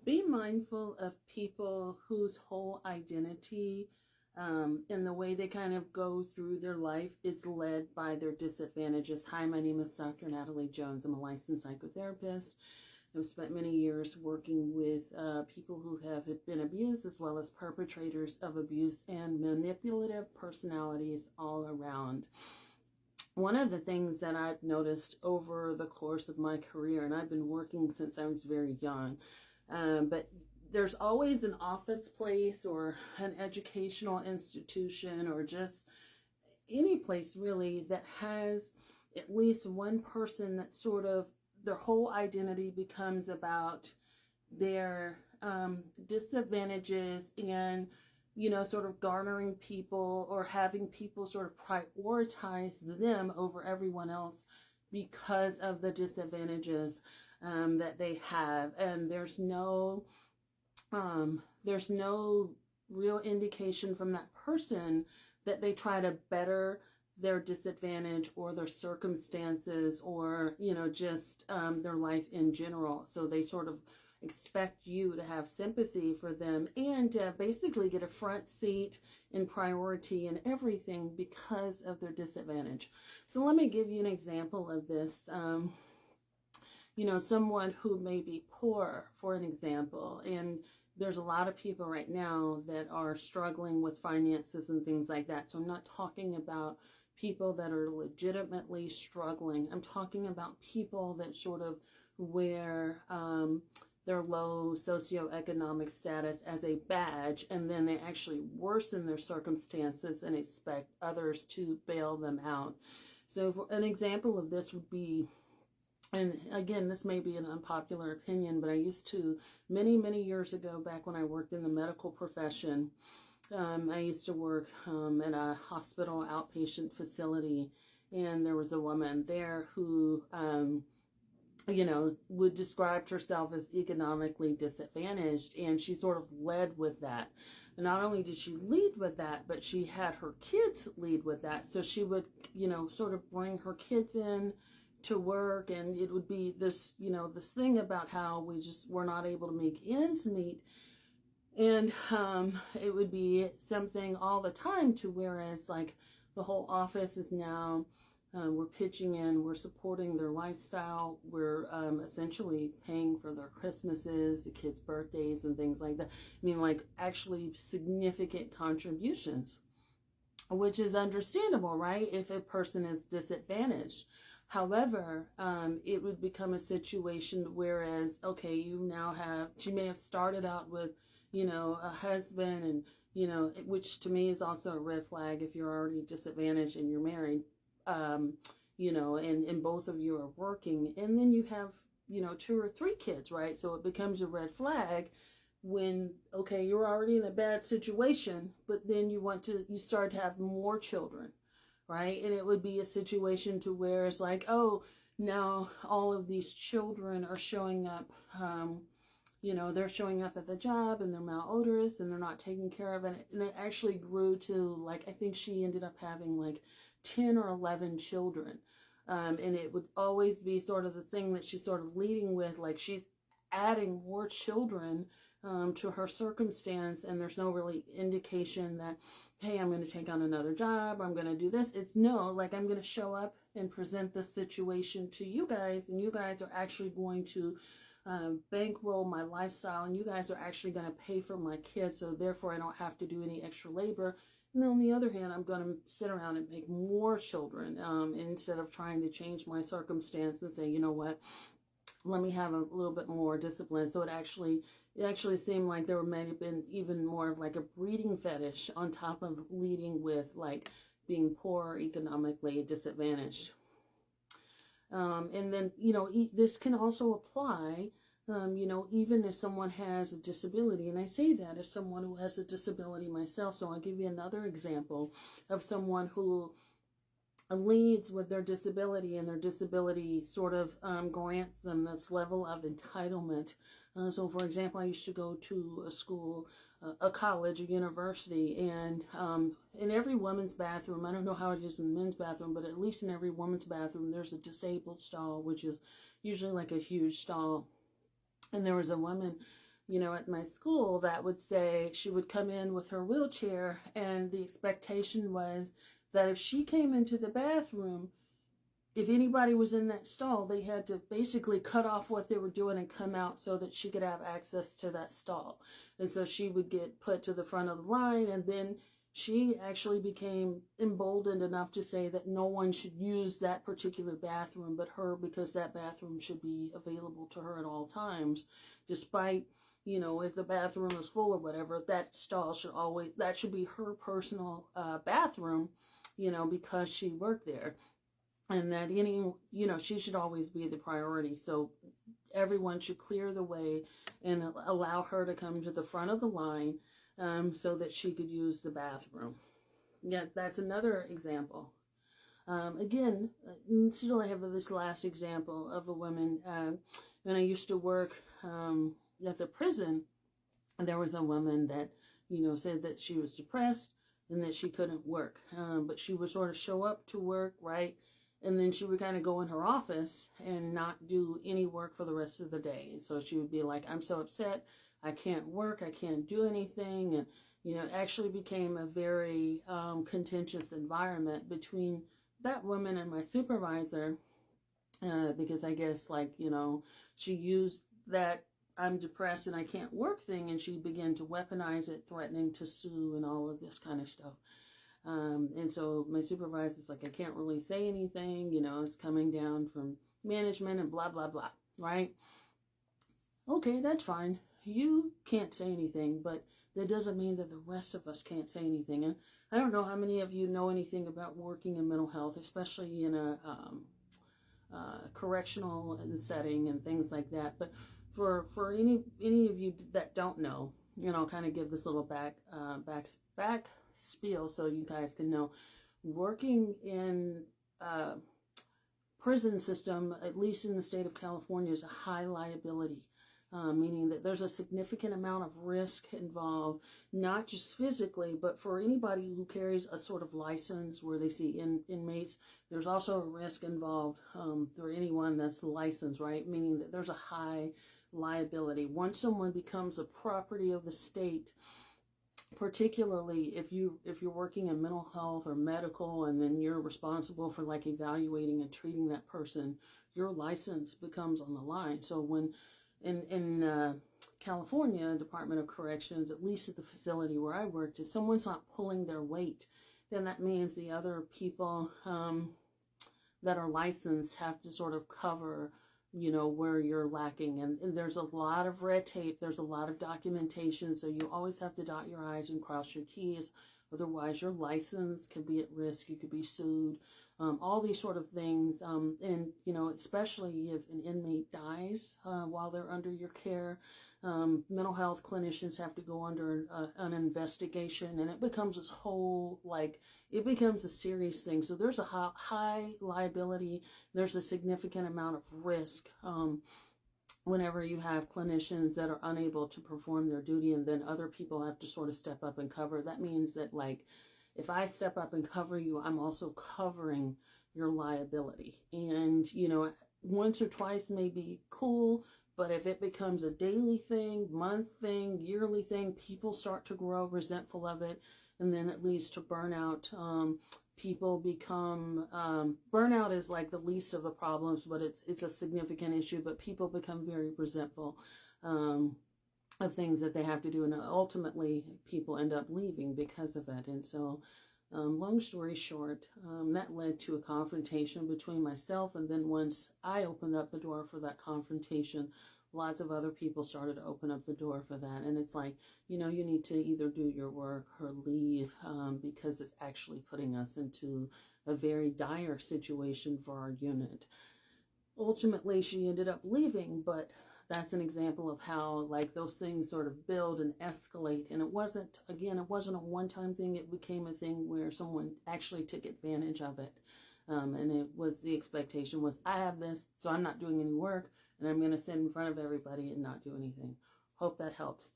Be mindful of people whose whole identity and the way they kind of go through their life is led by their disadvantages. Hi, my name is Dr. Natalie Jones. I'm a licensed psychotherapist. I've spent many years working with people who have been abused, as well as perpetrators of abuse and manipulative personalities all around. One of the things that I've noticed over the course of my career, and I've been working since I was very young, but there's always an office place or an educational institution or just any place really that has at least one person that sort of their whole identity becomes about their disadvantages and sort of garnering people or having people sort of prioritize them over everyone else because of the disadvantages that they have. And there's no real indication from that person that they try to better their disadvantage or their circumstances or, just their life in general. So they sort of expect you to have sympathy for them and basically get a front seat in priority in everything because of their disadvantage. So let me give you an example of this. Someone who may be poor, for an example, and there's a lot of people right now that are struggling with finances and things like that. So I'm not talking about people that are legitimately struggling. I'm talking about people that sort of wear their low socioeconomic status as a badge, and then they actually worsen their circumstances and expect others to bail them out. So an example of this would be, and again, this may be an unpopular opinion, but I used to, many, many years ago, back when I worked in the medical profession, I used to work at a hospital outpatient facility, and there was a woman there who, would describe herself as economically disadvantaged, and she sort of led with that. And not only did she lead with that, but she had her kids lead with that. So she would, sort of bring her kids in to work, and it would be this, this thing about how we're not able to make ends meet. And it would be something all the time to whereas like the whole office is now, we're pitching in, we're supporting their lifestyle, we're essentially paying for their Christmases, the kids' birthdays and things like that. I mean, like actually significant contributions, which is understandable, right? If a person is disadvantaged. However, it would become a situation whereas, okay, she may have started out with, a husband and, which to me is also a red flag if you're already disadvantaged and you're married, and both of you are working, and then you have, 2 or 3 kids, right? So it becomes a red flag when, okay, you're already in a bad situation, but then you start to have more children, right? And it would be a situation to where it's like, oh, now all of these children are showing up, they're showing up at the job and they're malodorous and they're not taken care of. And it actually grew to like, I think she ended up having like 10 or 11 children. And it would always be sort of the thing that she's sort of leading with, like she's adding more children to her circumstance, and there's no really indication that, hey, I'm going to take on another job, I'm going to do this. It's no, like I'm going to show up and present this situation to you guys, and you guys are actually going to bankroll my lifestyle, and you guys are actually going to pay for my kids, so therefore I don't have to do any extra labor. And on the other hand, I'm going to sit around and make more children instead of trying to change my circumstance and say, you know what, let me have a little bit more discipline. So it actually seemed like there may have been even more of like a breeding fetish on top of leading with like being poor, economically disadvantaged. And then, this can also apply, even if someone has a disability. And I say that as someone who has a disability myself. So I'll give you another example of someone who leads with their disability, and their disability sort of grants them this level of entitlement. So for example, I used to go to a school, a college, a university, and in every woman's bathroom, I don't know how it is in the men's bathroom, but at least in every woman's bathroom, there's a disabled stall, which is usually like a huge stall. And there was a woman at my school that would say she would come in with her wheelchair, and the expectation was that if she came into the bathroom, if anybody was in that stall, they had to basically cut off what they were doing and come out so that she could have access to that stall. And so she would get put to the front of the line, and then she actually became emboldened enough to say that no one should use that particular bathroom but her, because that bathroom should be available to her at all times, despite, if the bathroom is full or whatever, that stall that should be her personal bathroom, because she worked there. And that she should always be the priority. So everyone should clear the way and allow her to come to the front of the line, so that she could use the bathroom. Yeah, that's another example. Again, still I have this last example of a woman. When I used to work at the prison, there was a woman that, said that she was depressed and that she couldn't work. But she would sort of show up to work, right? And then she would kind of go in her office and not do any work for the rest of the day. And so she would be like, I'm so upset, I can't work, I can't do anything. And, it actually became a very contentious environment between that woman and my supervisor, because I guess, she used that I'm depressed and I can't work thing, and she began to weaponize it, threatening to sue and all of this kind of stuff. And so my supervisor's like, I can't really say anything, it's coming down from management and blah, blah, blah, right? Okay, that's fine. You can't say anything, but that doesn't mean that the rest of us can't say anything. And I don't know how many of you know anything about working in mental health, especially in a correctional setting and things like that. But for any of you that don't know, I'll kind of give this little back spiel so you guys can know. Working in prison system, at least in the state of California, is a high liability, meaning that there's a significant amount of risk involved, not just physically, but for anybody who carries a sort of license where they see inmates, there's also a risk involved for anyone that's licensed, right? Meaning that there's a high liability. Once someone becomes a property of the state, particularly if you're working in mental health or medical, and then you're responsible for evaluating and treating that person, your license becomes on the line. So when in California Department of Corrections, at least at the facility where I worked, if someone's not pulling their weight, then that means the other people that are licensed have to sort of cover where you're lacking. And there's a lot of red tape, there's a lot of documentation, so you always have to dot your I's and cross your T's. Otherwise, your license could be at risk, you could be sued, all these sort of things. And, especially if an inmate dies while they're under your care, mental health clinicians have to go under an investigation, and it becomes this whole, it becomes a serious thing. So there's a high liability, there's a significant amount of risk whenever you have clinicians that are unable to perform their duty, and then other people have to sort of step up and cover. That means that, if I step up and cover you, I'm also covering your liability. And, once or twice may be cool, but if it becomes a daily thing, month thing, yearly thing, people start to grow resentful of it, and then it leads to burnout. People become, burnout is the least of the problems, but it's a significant issue, but people become very resentful of things that they have to do, and ultimately people end up leaving because of it. And so, long story short, that led to a confrontation between myself, and then once I opened up the door for that confrontation, lots of other people started to open up the door for that. And it's you need to either do your work or leave, because it's actually putting us into a very dire situation for our unit. Ultimately, she ended up leaving, but that's an example of how those things sort of build and escalate. And it wasn't a one-time thing. It became a thing where someone actually took advantage of it. And the expectation was, I have this, so I'm not doing any work, and I'm going to sit in front of everybody and not do anything. Hope that helps.